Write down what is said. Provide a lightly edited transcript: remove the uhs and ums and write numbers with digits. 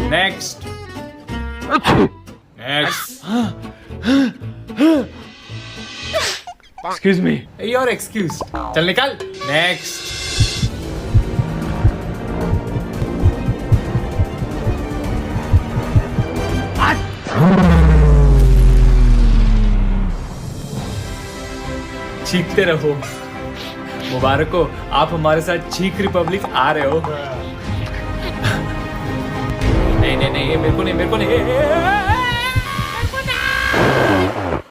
Next next. Excuse me. Your excuse. चल निकल। Next. चीखते रहो। मुबारक हो, आप हमारे साथ चीख रिपब्लिक आ रहे हो। नहीं नहीं नहीं, मेरे को नहीं, मेरे को नहीं।